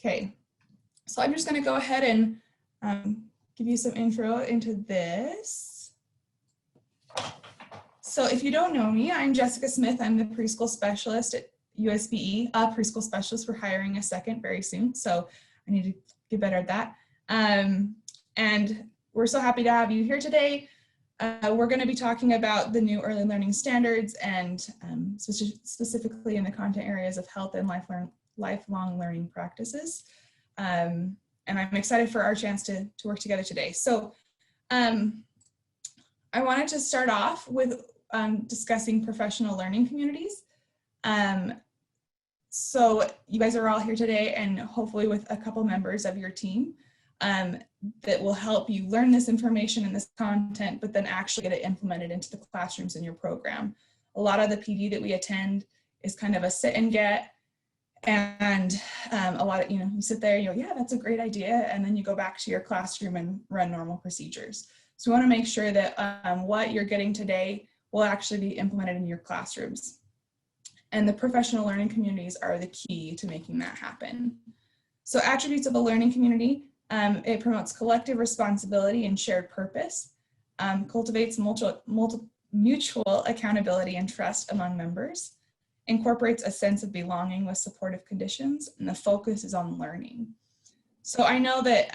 Okay, so I'm just going to go ahead and give you some intro into this. So if you don't know me, I'm Jessica Smith. I'm the preschool specialist at USBE, preschool specialist. We're hiring a second very soon, so I need to get better at that. And we're so happy to have you here today. We're going to be talking about the new early learning standards and specifically in the content areas of health and lifelong learning practices. And I'm excited for our chance to work together today. So I wanted to start off with discussing professional learning communities. So you guys are all here today and hopefully with a couple members of your team that will help you learn this information and this content, but then actually get it implemented into the classrooms in your program. A lot of the PD that we attend is kind of a sit and get, and a lot of, you sit there, yeah, that's a great idea, and then you go back to your classroom and run normal procedures. So we want to make sure that what you're getting today will actually be implemented in your classrooms. And the professional learning communities are the key to making that happen. So attributes of a learning community: it promotes collective responsibility and shared purpose, cultivates mutual accountability and trust among members, incorporates a sense of belonging with supportive conditions, and the focus is on learning. So I know that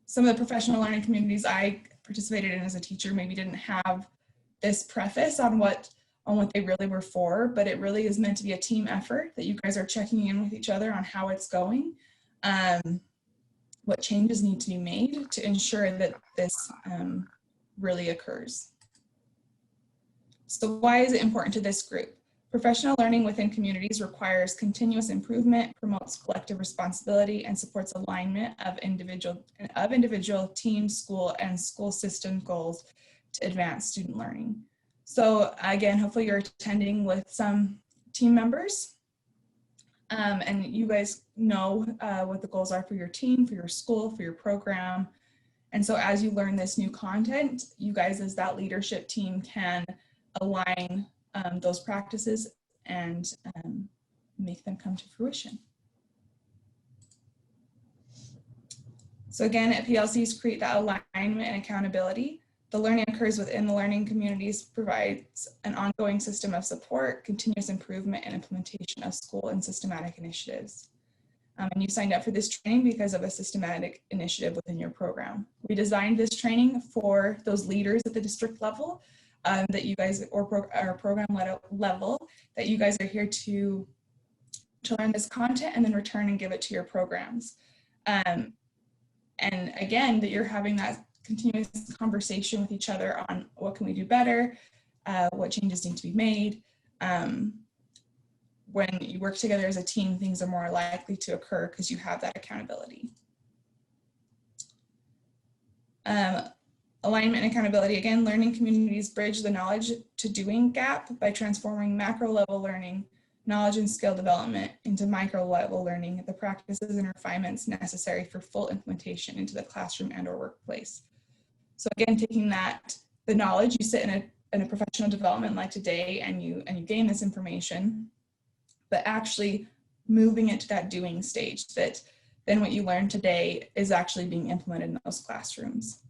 some of the professional learning communities I participated in as a teacher maybe didn't have this preface on what they really were for, but it really is meant to be a team effort that you guys are checking in with each other on how it's going, what changes need to be made to ensure that this really occurs. So why is it important to this group? Professional learning within communities requires continuous improvement, promotes collective responsibility, and supports alignment of individual, team, school, and school system goals to advance student learning. So again, hopefully you're attending with some team members, and you guys know what the goals are for your team, for your school, for your program. And so as you learn this new content, you guys as that leadership team can align those practices and make them come to fruition. So again, at PLCs create that alignment and accountability. The learning occurs within the learning communities, provides an ongoing system of support, continuous improvement, and implementation of school and systematic initiatives. And you signed up for this training because of a systematic initiative within your program. We designed this training for those leaders at the district level that you guys, or program level, that you guys are here to learn this content and then return and give it to your programs. And again, that you're having that continuous conversation with each other on what can we do better, what changes need to be made. When you work together as a team, things are more likely to occur because you have that accountability. Alignment and accountability. Again, learning communities bridge the knowledge to doing gap by transforming macro level learning, knowledge and skill development into micro level learning, the practices and refinements necessary for full implementation into the classroom and or workplace. So again, taking the knowledge, you sit in a professional development like today and you gain this information, but actually moving it to that doing stage, that then what you learn today is actually being implemented in those classrooms.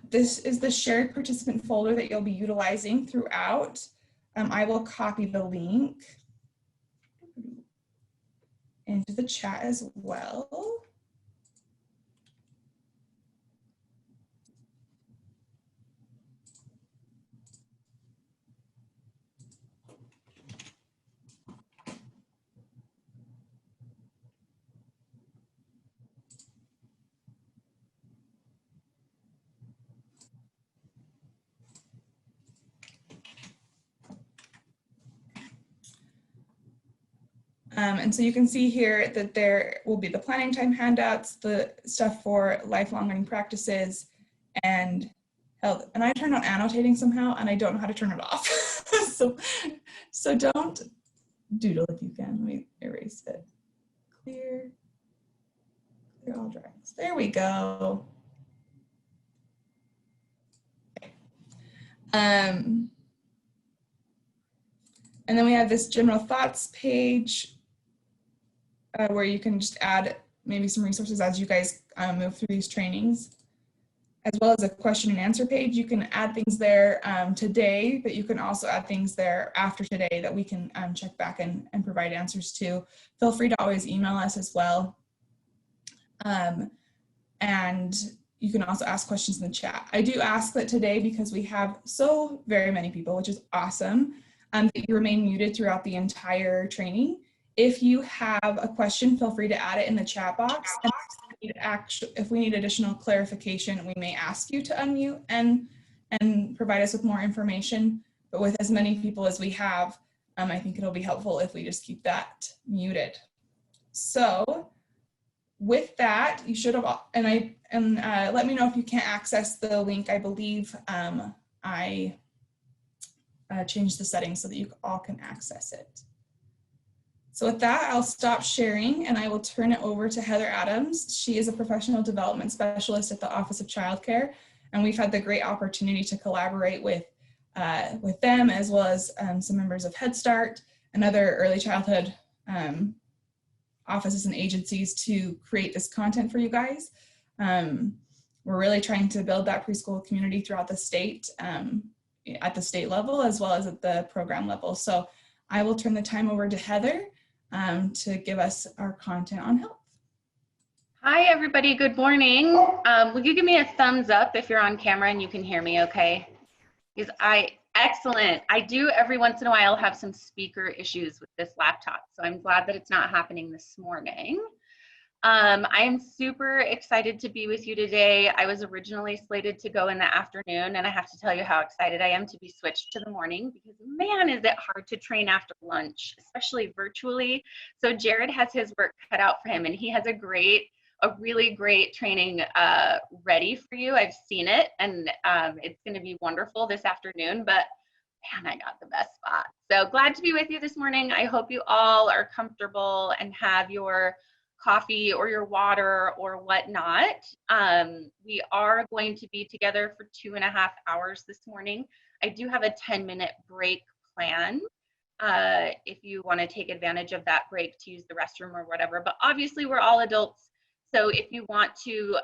This is the shared participant folder that you'll be utilizing throughout. I will copy the link into the chat as well. And so you can see here that there will be the planning time handouts, the stuff for lifelong learning practices and health. And I turned on annotating somehow and I don't know how to turn it off. so don't doodle if you can. Let me erase it. Clear all drawings. There we go. Okay. And then we have this general thoughts page where you can just add maybe some resources as you guys move through these trainings, as well as a question and answer page. You can add things there today, but you can also add things there after today that we can check back and provide answers to. Feel free to always email us as well. And you can also ask questions in the chat. I do ask that today, because we have so very many people, which is awesome, that you remain muted throughout the entire training. If you have a question, feel free to add it in the chat box. And if we need additional clarification, we may ask you to unmute and provide us with more information. But with as many people as we have, I think it'll be helpful if we just keep that muted. So with that, you should have, let me know if you can't access the link. I believe I changed the settings so that you all can access it. So with that, I'll stop sharing and I will turn it over to Heather Adams. She is a professional development specialist at the Office of Child Care, and we've had the great opportunity to collaborate with them, as well as some members of Head Start and other early childhood offices and agencies to create this content for you guys. We're really trying to build that preschool community throughout the state, at the state level, as well as at the program level. So I will turn the time over to Heather to give us our content on health. Hi, everybody. Good morning. Will you give me a thumbs up if you're on camera and you can hear me okay? Because excellent. I do every once in a while have some speaker issues with this laptop, so I'm glad that it's not happening this morning. I am super excited to be with you today. I was originally slated to go in the afternoon, and I have to tell you how excited I am to be switched to the morning, because man, is it hard to train after lunch, especially virtually. So Jared has his work cut out for him, and he has a really great training ready for you. I've seen it, and it's going to be wonderful this afternoon, but man, I got the best spot. So glad to be with you this morning. I hope you all are comfortable and have your coffee or your water or whatnot. We are going to be together for 2.5 hours this morning. I do have a 10-minute break plan if you want to take advantage of that break to use the restroom or whatever, but obviously we're all adults. So if you want to,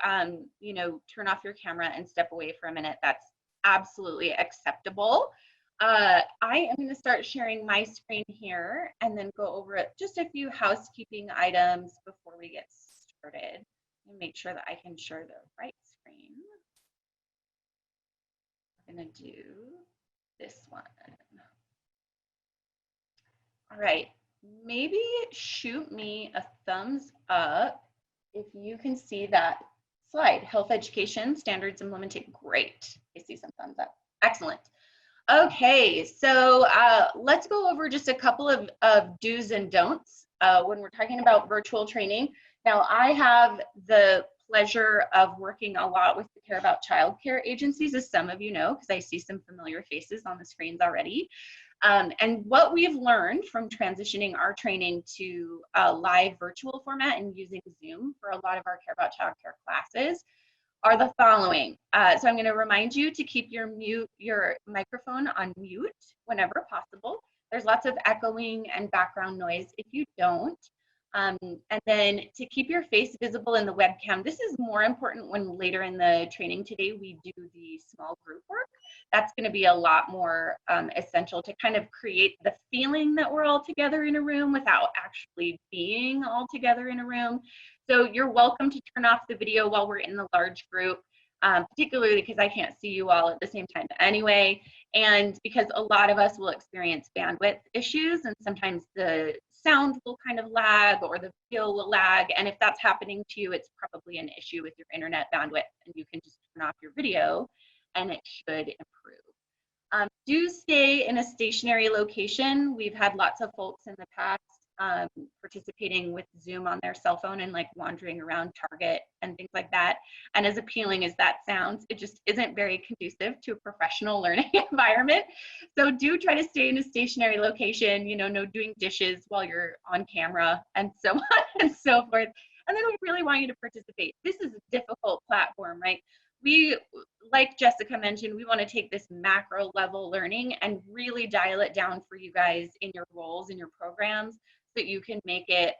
you know, turn off your camera and step away for a minute, that's absolutely acceptable. I am going to start sharing my screen here and then go over just a few housekeeping items before we get started and make sure that I can share the right screen. I'm going to do this one. All right, maybe shoot me a thumbs up if you can see that slide. Health education standards implemented. Great. I see some thumbs up. Excellent. Okay, so let's go over just a couple of do's and don'ts when we're talking about virtual training. Now, I have the pleasure of working a lot with the Care About Child Care agencies, as some of you know, because I see some familiar faces on the screens already. And what we've learned from transitioning our training to a live virtual format and using Zoom for a lot of our Care About Child Care classes are the following. So I'm going to remind you to keep your microphone on mute whenever possible. There's lots of echoing and background noise if you don't. And then to keep your face visible in the webcam. This is more important when later in the training today we do the small group work. That's going to be a lot more essential to kind of create the feeling that we're all together in a room without actually being all together in a room. So you're welcome to turn off the video while we're in the large group, particularly because I can't see you all at the same time anyway, and because a lot of us will experience bandwidth issues, and sometimes the sound will kind of lag or the video will lag, and if that's happening to you, it's probably an issue with your internet bandwidth, and you can just turn off your video and it should improve. Do stay in a stationary location. We've had lots of folks in the past participating with Zoom on their cell phone and like wandering around Target and things like that. And as appealing as that sounds, it just isn't very conducive to a professional learning environment. So do try to stay in a stationary location, you know, no doing dishes while you're on camera and so on and so forth. And then we really want you to participate. This is a difficult platform, right? we, like Jessica mentioned, we want to take this macro level learning and really dial it down for you guys in your roles, in your programs, so that you can make it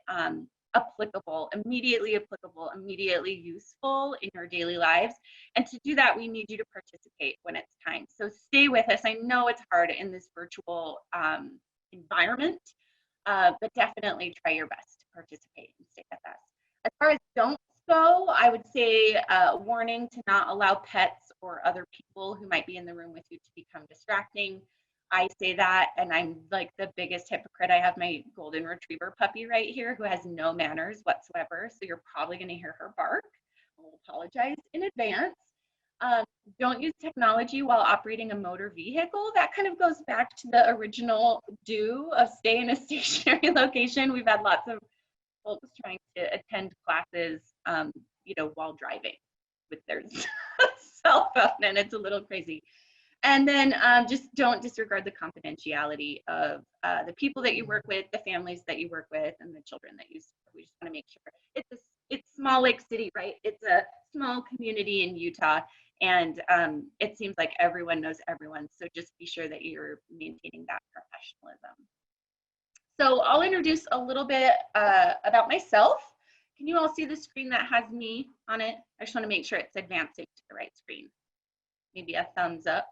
applicable, immediately useful in your daily lives. And to do that, we need you to participate when it's time. So stay with us. I know it's hard in this virtual environment, but definitely try your best to participate and stay with us. As far as don't go, I would say warning to not allow pets or other people who might be in the room with you to become distracting. I say that, and I'm like the biggest hypocrite. I have my golden retriever puppy right here who has no manners whatsoever. So you're probably going to hear her bark. I'll apologize in advance. Um, don't use technology while operating a motor vehicle. That kind of goes back to the original do of stay in a stationary location. We've had lots of folks trying to attend classes, while driving with their cell phone, and it's a little crazy. And then just don't disregard the confidentiality of the people that you work with, the families that you work with, and the children that you serve. We just want to make sure it's small Lake City, right? It's a small community in Utah, and it seems like everyone knows everyone. So just be sure that you're maintaining that professionalism. So I'll introduce a little bit about myself. Can you all see the screen that has me on it? I just want to make sure it's advancing to the right screen. Maybe a thumbs up.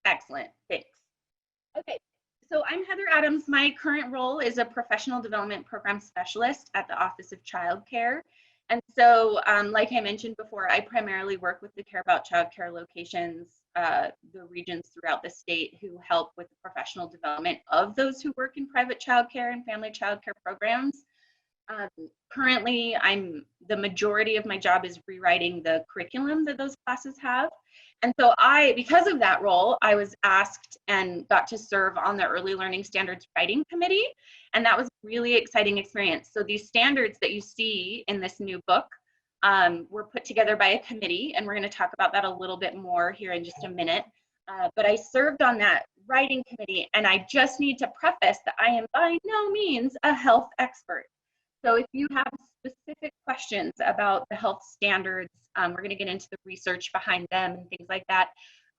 Excellent, thanks. Okay, so I'm Heather Adams. My current role is a professional development program specialist at the Office of Child Care. And so, like I mentioned before, I primarily work with the Care About Child Care locations, the regions throughout the state who help with the professional development of those who work in private child care and family child care programs. Currently, the majority of my job is rewriting the curriculum that those classes have. And so because of that role, I was asked and got to serve on the Early Learning Standards Writing Committee. And that was a really exciting experience. So these standards that you see in this new book were put together by a committee, and we're going to talk about that a little bit more here in just a minute. But I served on that writing committee, and I just need to preface that I am by no means a health expert. So if you have specific questions about the health standards, we're going to get into the research behind them and things like that.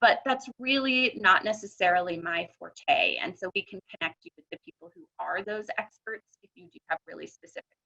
But that's really not necessarily my forte. And so we can connect you with the people who are those experts if you do have really specific